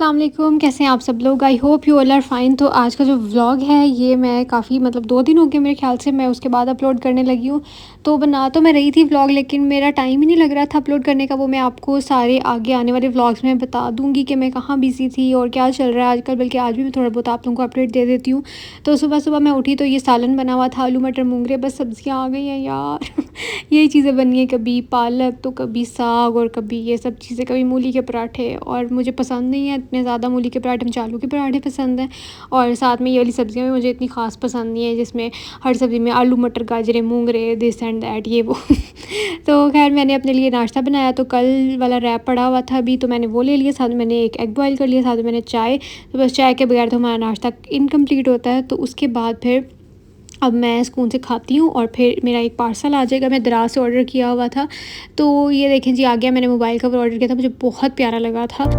अस्सलाम वालेकुम, कैसे हैं आप सब लोग? I hope you all are fine. तो आज का जो व्लॉग है ये मैं काफ़ी 2 दिन हो गए मेरे ख़्याल से मैं उसके बाद अपलोड करने लगी हूँ। तो बना तो मैं रही थी व्लॉग, लेकिन मेरा टाइम ही नहीं लग रहा था अपलोड करने का। वो मैं आपको सारे आगे आने वाले व्लॉग्स में बता दूँगी कि मैं कहाँ बिज़ी थी और क्या चल रहा है आजकल। बल्कि आज भी मैं थोड़ा बहुत आप लोगों को अपडेट दे देती हूँ। तो सुबह-सुबह मैं उठी तो ये सालन बना हुआ था, आलू मटर मूँगरे, बस सब्ज़ियाँ आ गई हैं यार। यही चीज़ें बनी हैं, कभी पालक तो कभी साग और कभी ये सब चीज़ें, कभी मूली के पराठे। और मुझे पसंद नहीं है इतने ज़्यादा मूली के पराठे, मुझे आलू के पराठे पसंद हैं। और साथ में ये वाली सब्ज़ियाँ भी मुझे इतनी ख़ास पसंद नहीं है, जिसमें हर सब्ज़ी में आलू मटर गाजरें मूँगरे दिस एंड दैट ये वो। तो खैर मैंने अपने लिए नाश्ता बनाया, तो कल वाला रैप पड़ा हुआ था अभी, तो मैंने वो ले लिया। साथ में मैंने एक एग बॉयल कर लिया, साथ में मैंने चाय। तो बस चाय के बगैर तो हमारा नाश्ता इनकम्प्लीट होता है। तो उसके बाद फिर अब मैं सुकून से खाती हूँ और फिर मेरा एक पार्सल आ जाएगा। मैं दराज से ऑर्डर किया हुआ था, तो ये देखें जी आ गया। मैंने मोबाइल कवर ऑर्डर किया था, मुझे बहुत प्यारा लगा था।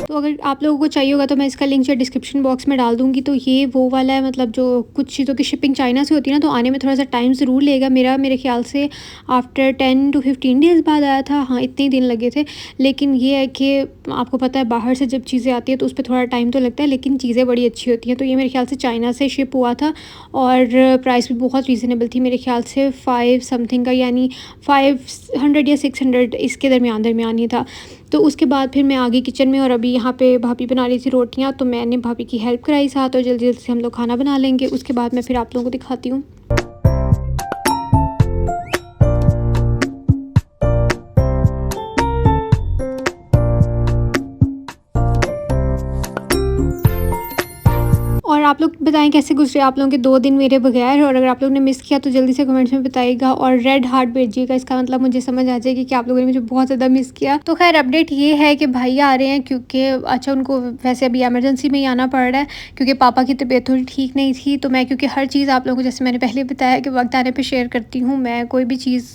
तो अगर आप लोगों को चाहिए होगा तो मैं इसका लिंक जो डिस्क्रिप्शन बॉक्स में डाल दूँगी। तो ये वो वाला है, जो कुछ चीज़ों की शिपिंग चाइना से होती है ना, तो आने में थोड़ा सा टाइम ज़रूर लेगा। मेरे ख्याल से आफ्टर 10 to 15 डेज़ बाद आया था। हाँ, इतने ही दिन लगे थे। लेकिन ये है कि आपको पता है बाहर से जब चीज़ें आती हैं तो उस पर थोड़ा टाइम तो लगता है, लेकिन चीज़ें बड़ी अच्छी होती हैं। तो ये मेरे ख्याल से चाइना से शिप हुआ था और प्राइस भी बहुत रीज़नेबल थी। मेरे ख्याल से 5 समथिंग का, यानी 500 या 600 इसके दरमियान ही था। तो उसके बाद फिर मैं आ गई किचन में और अभी यहाँ पे भाभी बना रही थी रोटियाँ, तो मैंने भाभी की हेल्प कराई साथ, और जल्दी-जल्दी से हम लोग खाना बना लेंगे। उसके बाद मैं फिर आप लोगों को दिखाती हूँ। और आप लोग बताएँ कैसे गुज़रे आप लोगों के 2 दिन मेरे बगैर, और अगर आप लोगों ने मिस किया तो जल्दी से कमेंट्स में बताइएगा और रेड हार्ट भेजिएगा। इसका मतलब मुझे समझ आ जाएगी कि आप लोगों ने मुझे बहुत ज़्यादा मिस किया। तो ख़ैर अपडेट ये है कि भैया आ रहे हैं, क्योंकि अच्छा उनको वैसे अभी इमरजेंसी में ही आना पड़ रहा है, क्योंकि पापा की तबीयत थोड़ी ठीक नहीं थी। तो मैं, क्योंकि हर चीज़ आप लोगों को जैसे मैंने पहले बताया कि वक्त आने पर शेयर करती हूँ, मैं कोई भी चीज़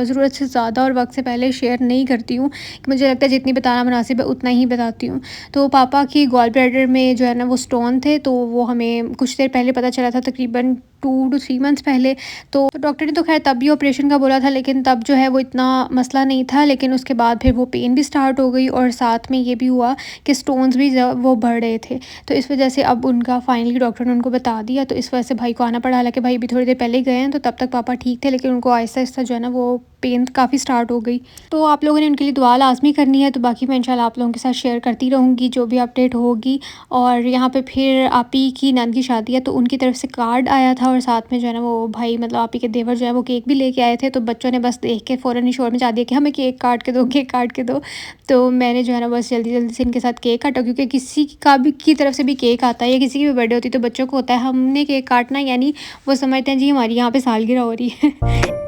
ज़रूरत से ज़्यादा और वक्त से पहले शेयर नहीं करती हूँ। कि मुझे लगता है जितनी बताना मुनासिब है उतना ही बताती हूँ। तो पापा की गॉल ब्लैडर में जो है ना वो स्टोन थे, तो वो हमें कुछ देर पहले पता चला था, तकरीबन 2 to 3 मंथ्स पहले। तो डॉक्टर ने तो खैर तब भी ऑपरेशन का बोला था, लेकिन तब जो है वो इतना मसला नहीं था। लेकिन उसके बाद फिर वो पेन भी स्टार्ट हो गई और साथ में ये भी हुआ कि स्टोन्स भी वो बढ़ रहे थे। तो इस वजह से अब उनका फाइनली डॉक्टर ने उनको बता दिया, तो इस वजह से भाई को आना पड़ा। हालांकि भाई भी थोड़ी देर पहले गए हैं, तो तब तक पापा ठीक थे, लेकिन उनको आहिस्ता आहिस्ता जो है ना वो पेन काफ़ी स्टार्ट हो गई। तो आप लोगों ने उनके लिए दुआ लाज़मी करनी है। तो बाकी मैं इंशाल्लाह आप लोगों के साथ शेयर करती रहूँगी जो भी अपडेट होगी। और यहाँ पे फिर आपी की नंद की शादी है, तो उनकी तरफ से कार्ड आया था, और साथ में जो है ना वो भाई आपी के देवर जो है वो केक भी लेके आए थे। तो बच्चों ने बस देख के फ़ौरन ही शोर मचा दिया कि हमें केक काट के दो, केक काट के दो। तो मैंने जो है ना बस जल्दी-जल्दी से इनके साथ केक काटा, क्योंकि किसी का भी की तरफ से भी केक आता है या किसी की भी बर्थडे होती है तो बच्चों को होता है हमने केक काटना, यानी वो समझते हैं जी हमारी यहाँ पे सालगिरह हो रही है।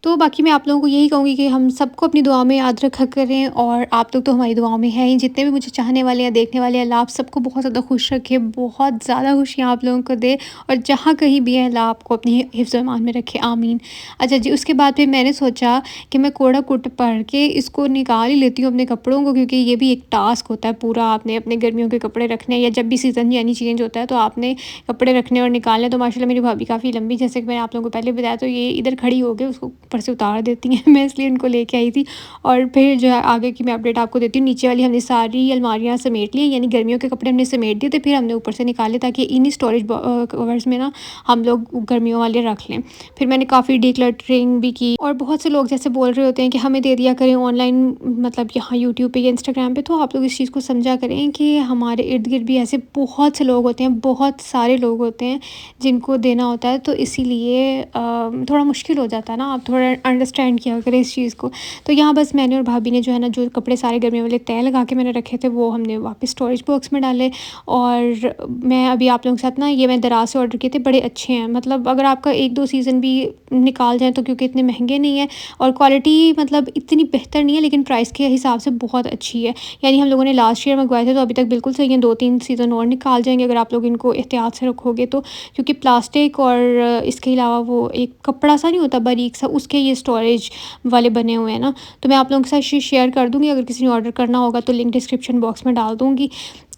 तो बाकी मैं आप लोगों को यही कहूँगी कि हम सबको अपनी दुआ में याद रखा करें, और आप लोग तो हमारी दुआओं में हैं ही। जितने भी मुझे चाहने वाले हैं, देखने वाले हैं, अल्लाह आप सबको बहुत ज़्यादा खुश रखे, बहुत ज़्यादा खुशियाँ आप लोगों को दे, और जहाँ कहीं भी है अल्लाह आपको अपनी हिफ्ज़ और ईमान में रखे, आमीन। अच्छा जी, उसके बाद फिर मैंने सोचा कि मैं कूड़ा कुट पढ़ के इसको निकाल ही लेती हूँ अपने कपड़ों को, क्योंकि ये भी एक टास्क होता है पूरा। आपने अपने गर्मियों के कपड़े रखने, या जब भी सीज़न यानी चेंज होता है तो आपने कपड़े रखने और निकालने। तो माशाल्लाह मेरी भाभी काफ़ी लंबी, जैसे कि मैंने आप लोगों को पहले बताया, तो ये इधर खड़ी हो गई, उसको ऊपर से उतार देती हैं। मैं इसलिए इनको लेके आई थी। और फिर जो है आगे की मैं अपडेट आपको देती हूँ। नीचे वाली हमने सारी अलमारियाँ समेट ली, यानी गर्मियों के कपड़े हमने समेट दिए थे, फिर हमने ऊपर से निकाले ताकि इन्हीं स्टोरेज कवर्स में ना हम लोग गर्मियों वाले रख लें। फिर मैंने काफ़ी डिक्लटरिंग भी की, और बहुत से लोग जैसे बोल रहे होते हैं कि हमें दे दिया करें ऑनलाइन, यहाँ यूट्यूब पे या इंस्टाग्राम पे। तो आप लोग इस चीज़ को समझा करें कि हमारे इर्द गिर्द भी ऐसे बहुत से लोग होते हैं, बहुत सारे लोग होते हैं जिनको देना होता है। तो इसीलिए थोड़ा मुश्किल हो जाता है ना, आप थोड़ा अंडरस्टैंड किया करें इस चीज़ को। तो यहाँ बस मैंने और भाभी ने जो है ना जो कपड़े सारे गर्मियों वाले तय लगा के मैंने रखे थे, वो हमने वापस स्टोरेज बॉक्स में डाले। और मैं अभी आप लोगों के साथ ना, ये मैं दराज से ऑर्डर किए थे, बड़े अच्छे हैं। अगर आपका 1-2 सीज़न भी निकाल जाए तो, क्योंकि इतने महंगे नहीं है और क्वालिटी इतनी बेहतर नहीं है, लेकिन प्राइस के हिसाब से बहुत अच्छी है। यानी हम लोगों ने लास्ट ईयर मंगवाए थे, तो अभी तक बिल्कुल सही है। 2-3 सीज़न और निकाल जाएंगे अगर आप लोग इनको एहतियात से रखोगे तो, क्योंकि प्लास्टिक और इसके अलावा वो एक कपड़ा सा नहीं होता बारीक सा, उसके ये स्टोरेज वाले बने हुए हैं ना, तो मैं आप लोगों के साथ शेयर कर दूँगी। अगर किसी ने ऑर्डर करना होगा तो लिंक डिस्क्रिप्शन बॉक्स में डाल दूँगी,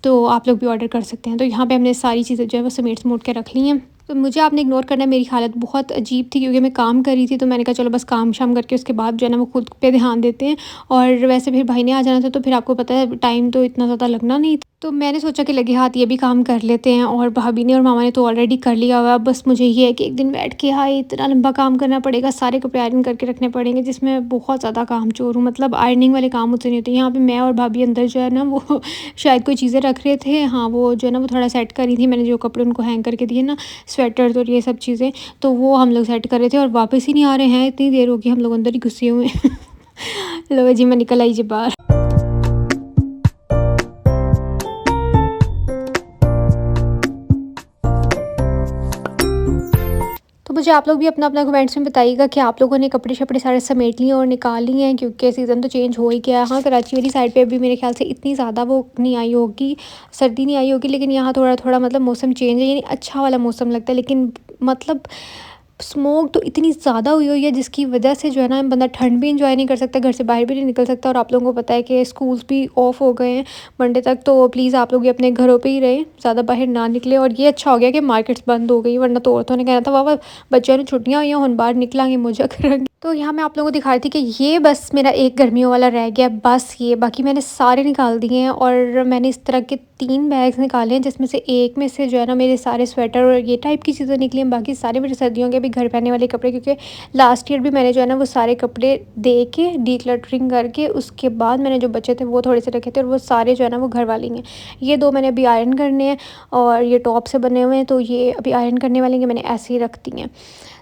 तो आप लोग भी ऑर्डर कर सकते हैं। तो यहाँ पे हमने सारी चीज़ें जो है वो समेट-समूट के रख ली हैं। तो मुझे आपने इग्नोर करना है, मेरी हालत बहुत अजीब थी क्योंकि मैं काम कर रही थी, तो मैंने कहा चलो बस काम-शाम करके उसके बाद जो है ना वो खुद पे ध्यान देते हैं। और वैसे फिर भाई ने आ जाना था, तो फिर आपको पता है टाइम तो इतना ज़्यादा लगना नहीं था। तो मैंने सोचा कि लगे हाथ ये भी काम कर लेते हैं, और भाभी ने और मामा ने तो ऑलरेडी कर लिया हुआ है। अब बस मुझे ये है कि एक दिन बैठ के हाय इतना लंबा काम करना पड़ेगा, सारे कपड़े आयरन करके रखने पड़ेंगे, जिसमें बहुत ज़्यादा कामचोर हूँ। मतलब आयरनिंग वाले काम मुझसे नहीं होते। यहाँ पे मैं और भाभी अंदर जो है ना वो शायद कोई चीज़ें रख रहे थे। हाँ, वो जो है ना वो थोड़ा सेट कर रही थी। मैंने जो कपड़े उनको हैंग करके दिए ना, स्वेटर्स और ये सब चीज़ें, तो वो हम लोग सेट कर रहे थे और वापस ही नहीं आ रहे हैं। इतनी देर हो गई, हम लोग अंदर ही घुसे हुए हैं। लो जी, मैं निकल आई जी बाहर। तो मुझे आप लोग भी अपना-अपना कमेंट्स में बताइएगा कि आप लोगों ने कपड़े-शपड़े सारे समेट लिए और निकाल लिए हैं, क्योंकि सीज़न तो चेंज हो ही गया है। हाँ, कराची वाली साइड पे भी मेरे ख़्याल से इतनी ज़्यादा वो नहीं आई होगी, सर्दी नहीं आई होगी, लेकिन यहाँ थोड़ा-थोड़ा मतलब मौसम चेंज है, यानी अच्छा वाला मौसम लगता है। लेकिन मतलब स्मोक तो इतनी ज़्यादा हुई है जिसकी वजह से जो है ना बंदा ठंड भी एंजॉय नहीं कर सकता, घर से बाहर भी नहीं निकल सकता। और आप लोगों को पता है कि स्कूल्स भी ऑफ हो गए हैं मंडे तक, तो प्लीज़ आप लोग ये अपने घरों पे ही रहें, ज़्यादा बाहर ना निकले। और ये अच्छा हो गया कि मार्केट्स बंद हो गई, वरना तो औरतों ने कहना था वाह वाह बच्चों ने छुट्टियाँ हुई हैं हम बाहर निकलेंगे मौजा करेंगे। तो यहाँ मैं आप लोगों को दिखा रही थी कि ये बस मेरा एक गर्मियों वाला रह गया, बस ये, बाकी मैंने सारे निकाल दिए हैं। और मैंने इस तरह के 3 बैग्स निकाले हैं, जिसमें से एक में से जो है ना मेरे सारे स्वेटर और ये टाइप की चीज़ें निकली हैं, बाकी सारे मेरे सर्दियों के भी घर पहनने वाले कपड़े, क्योंकि लास्ट ईयर भी मैंने जो है ना वो सारे कपड़े दे के डिक्लटरिंग करके उसके बाद मैंने जो बचे थे वो थोड़े से रखे थे, और वो सारे जो है ना वो घर वाले ही हैं। ये 2 मैंने अभी आयरन करने हैं, और ये टॉप से बने हुए हैं, तो ये अभी आयरन करने वाले हैं, मैंने ऐसे ही रख दी हैं।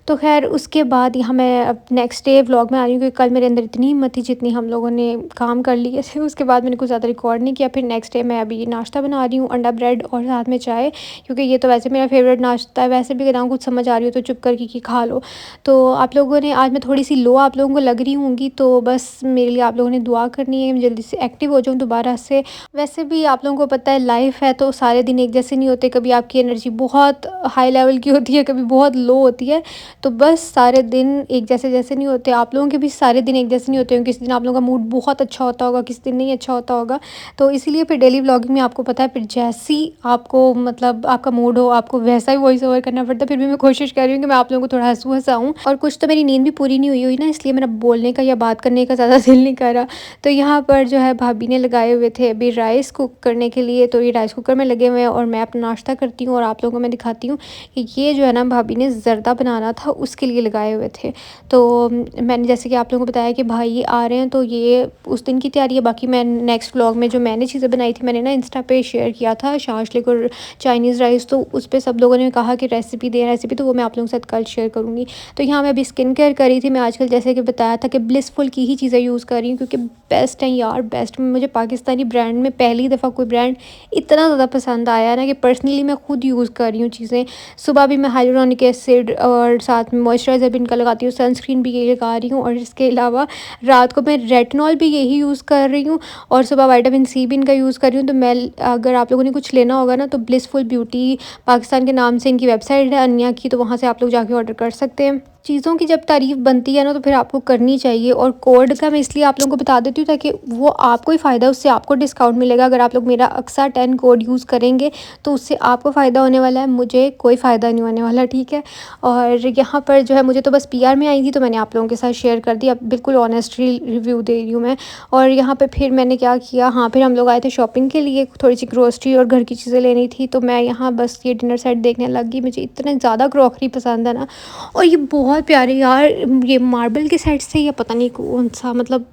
तो ख़ैर उसके बाद यहाँ मैं अब नेक्स्ट डे व्लॉग में आ रही हूँ, क्योंकि कल मेरे अंदर इतनी हिम्मत थी जितनी हम लोगों ने काम कर लिए थे। उसके बाद मैंने कुछ ज़्यादा रिकॉर्ड नहीं किया। फिर नेक्स्ट डे मैं अभी नाश्ता बना रही हूँ, अंडा ब्रेड और साथ में चाय, क्योंकि ये तो वैसे मेरा फेवरेट नाश्ता है। वैसे भी अगर कुछ समझ आ रही हो तो चुप करके कि खा लो। तो आप लोगों ने, आज मैं थोड़ी सी लो आप लोगों को लग रही होंगी, तो बस मेरे लिए आप लोगों ने दुआ करनी है, मैं जल्दी से एक्टिव हो जाऊँ दोबारा से। वैसे भी आप लोगों को पता है लाइफ है तो सारे दिन एक जैसे नहीं होते, कभी आपकी एनर्जी बहुत हाई लेवल की होती है, कभी बहुत लो होती है। तो बस सारे दिन एक जैसे नहीं होते, आप लोगों के भी सारे दिन एक जैसे नहीं होते हैं। किसी दिन आप लोगों का मूड बहुत अच्छा होता होगा, किसी दिन नहीं अच्छा होता होगा। तो इसीलिए फिर डेली व्लॉगिंग में आपको पता है, फिर जैसी आपको मतलब आपका मूड हो, आपको वैसा ही वॉइस ओवर करना पड़ता है। फिर भी मैं कोशिश कर रही हूँ कि मैं आप लोगों को थोड़ा हँसू-हँसाऊँ, और कुछ तो मेरी नींद भी पूरी नहीं हुई हुई ना, इसलिए मेरा बोलने का या बात करने का ज़्यादा दिल नहीं कर रहा। तो यहाँ पर जो है भाभी ने लगाए हुए थे अभी राइस कुक करने के लिए, तो ये राइस कुकर में लगे हुए हैं और मैं अपना नाश्ता करती हूँ, और आप लोगों को मैं दिखाती हूँ कि ये जो है ना भाभी ने ज़र्दा बनाना था उसके लिए लगाए हुए थे। तो मैंने जैसे कि आप लोगों को बताया कि भाई आ रहे हैं, तो ये उस दिन की तैयारी है। बाकी मैं नेक्स्ट व्लॉग में जो मैंने चीज़ें बनाई थी, मैंने ना इंस्टा पे शेयर किया था शाशलिक और चाइनीज़ राइस, तो उस पे सब लोगों ने कहा कि रेसिपी दें रेसिपी, तो वो मैं आप लोगों के साथ कल शेयर करूँगी। तो यहाँ मैं अभी स्किन केयर कर रही थी। मैं आजकल जैसे कि बताया था कि ब्लिसफुल की ही चीज़ें यूज़ कर रही हूँ, क्योंकि बेस्ट हैं यार, बेस्ट। मुझे पाकिस्तानी ब्रांड में पहली दफ़ा कोई ब्रांड इतना ज़्यादा पसंद आया ना कि पर्सनली मैं खुद यूज़ कर रही हूँ चीज़ें। सुबह भी मैं हाइलुरोनिक एसिड और साथ में मॉइस्चराइज़र भी इनका लगाती हूँ, सनस्क्रीन भी यही लगा रही हूँ, और इसके अलावा रात को मैं रेटिनॉल भी यही यूज़ कर रही हूँ, और सुबह विटामिन सी भी इनका यूज़ कर रही हूँ। तो मैं, अगर आप लोगों ने कुछ लेना होगा ना, तो ब्लिसफुल ब्यूटी पाकिस्तान के नाम से इनकी वेबसाइट है अन्या की, तो वहाँ से आप लोग जाके ऑर्डर कर सकते हैं। चीज़ों की जब तारीफ़ बनती है ना, तो फिर आपको करनी चाहिए। और कोड का मैं इसलिए आप लोगों को बता देती हूँ ताकि वो आपको ही फ़ायदा, उससे आपको डिस्काउंट मिलेगा। अगर आप लोग मेरा अक्सा 10 कोड यूज़ करेंगे तो उससे आपको फ़ायदा होने वाला है, मुझे कोई फ़ायदा नहीं होने वाला, ठीक है। और यहाँ पर जो है मुझे तो बस पीआर में आई थी, तो मैंने आप लोगों के साथ शेयर कर दी। अब बिल्कुल ऑनेस्टली रिव्यू दे रही हूँ मैं। और यहाँ पे फिर मैंने क्या किया, हाँ, फिर हम लोग आए थे शॉपिंग के लिए, थोड़ी सी ग्रोसरी और घर की चीज़ें लेनी थी। तो मैं यहाँ बस ये डिनर सेट देखने लग गई। मुझे इतने ज़्यादा क्रॉकरी पसंद है ना, और ये बहुत प्यारे यार, ये मार्बल के सेट से या पता नहीं कौन सा, मतलब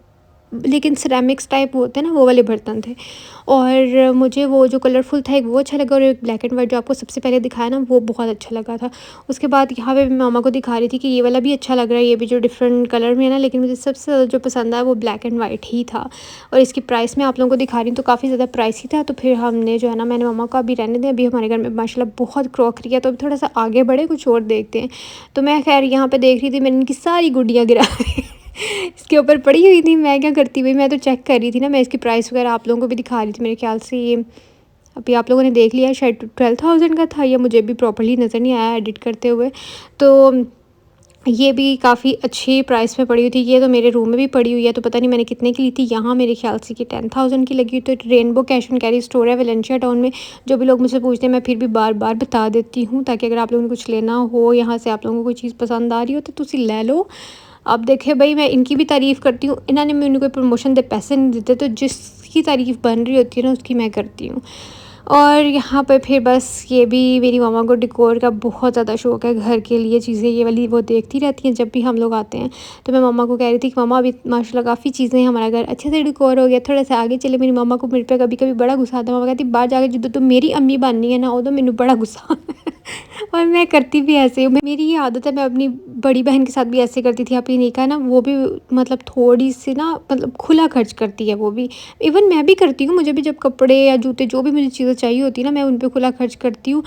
लेकिन सिरेमिक्स टाइप वो होते हैं ना, वो वाले बर्तन थे। और मुझे वो जो कलरफुल था एक वो अच्छा लगा, और एक ब्लैक एंड वाइट जो आपको सबसे पहले दिखाया ना, वो बहुत अच्छा लगा था। उसके बाद यहाँ पे मैं मामा को दिखा रही थी कि ये वाला भी अच्छा लग रहा है, ये भी जो डिफरेंट कलर में है ना, लेकिन मुझे सबसे ज़्यादा जो पसंद आया वो ब्लैक एंड वाइट ही था। और इसकी प्राइस मैं आप लोगों को दिखा रही हूँ, तो काफ़ी ज़्यादा प्राइस ही था। तो फिर हमने जो है ना, मैंने मामा को अभी रहने दें, अभी हमारे घर में माशाल्लाह बहुत क्रॉकरी है, तो अभी थोड़ा सा आगे बढ़े, कुछ और देखते हैं। तो मैं खैर यहाँ पर देख रही थी, मैंने इनकी सारी गुड्डियाँ गिरा इसके ऊपर पड़ी हुई थी। मैं क्या करती हुई, मैं तो चेक कर रही थी ना, मैं इसकी प्राइस वगैरह आप लोगों को भी दिखा रही थी। मेरे ख्याल से ये अभी आप लोगों ने देख लिया है, शायद 12,000 का था, या मुझे भी प्रॉपर्ली नज़र नहीं आया एडिट करते हुए। तो ये भी काफ़ी अच्छी प्राइस पे पड़ी हुई थी। ये तो मेरे रूम में भी पड़ी हुई है, तो पता नहीं मैंने कितने की ली थी। यहाँ मेरे ख़्याल से कि 10,000 की लगी हुई। तो rainbow cash and carry store है वेलेंशिया टाउन में। जो भी लोग मुझसे पूछते हैं मैं फिर भी बार-बार बता देती हूँ, ताकि अगर आप लोगों ने कुछ लेना हो, यहाँ से आप लोगों को कोई चीज़ पसंद आ रही हो तो तुसी ले लो। अब देखिए भई, मैं इनकी भी तारीफ़ करती हूँ, इन्होंने मैनू कोई प्रमोशन दे पैसे नहीं देते, तो जिसकी तारीफ़ बन रही होती है ना उसकी मैं करती हूँ। और यहाँ पे फिर बस ये भी मेरी मम्मा को डेकोर का बहुत ज़्यादा शौक है, घर के लिए चीज़ें ये वाली वो देखती रहती हैं जब भी हम लोग आते हैं। तो मैं मम्मा को कह रही थी कि मम्मा अभी माशाल्लाह काफ़ी चीज़ें हैं, हमारा घर अच्छे से डेकोर हो गया, थोड़ा सा आगे चले। मेरी मम्मा को मेरे पे कभी-कभी बड़ा गुस्सा आता है। मम्मा कहती बाहर जाके जो तुम मेरी अम्मी बननी है ना, उदों मैनू बड़ा गुस्सा आता है। और मैं करती भी ऐसे हूँ। मेरी ये आदत है, मैं अपनी बड़ी बहन के साथ भी ऐसे करती थी। आपने देखा है ना, वो भी मतलब थोड़ी-सी ना मतलब खुला खर्च करती है वो भी। इवन मैं भी करती हूँ, मुझे भी जब कपड़े या जूते जो भी मुझे चीज़ें चाहिए होती है ना, मैं उन पे खुला खर्च करती हूँ।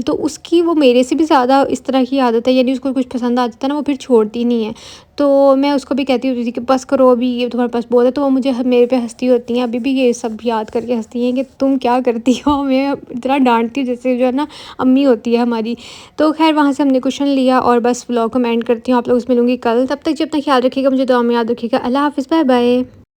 तो उसकी वो मेरे से भी ज़्यादा इस तरह की आदत है, यानी उसको कुछ पसंद आ जाता है ना, वो फिर छोड़ती नहीं है। तो मैं उसको भी कहती होती थी कि बस करो अभी, ये तुम्हारे पास बहुत है। तो वो मुझे मेरे पे हँसती होती हैं, अभी भी ये सब याद करके हँसती हैं कि तुम क्या करती हो? मैं इतना डाँटती हूँ जैसे जो है ना अम्मी होती है हमारी। तो ख़ैर वहाँ से हमने कुशन लिया और बस व्लॉग को मैं एंड करती हूँ। आप लोगों से मिलूँगी कल, तब तक जी अपना ख़्याल रखिएगा, मुझे दुआ में याद रखिएगा। अल्लाह हाफ़िज़, बाय बाय।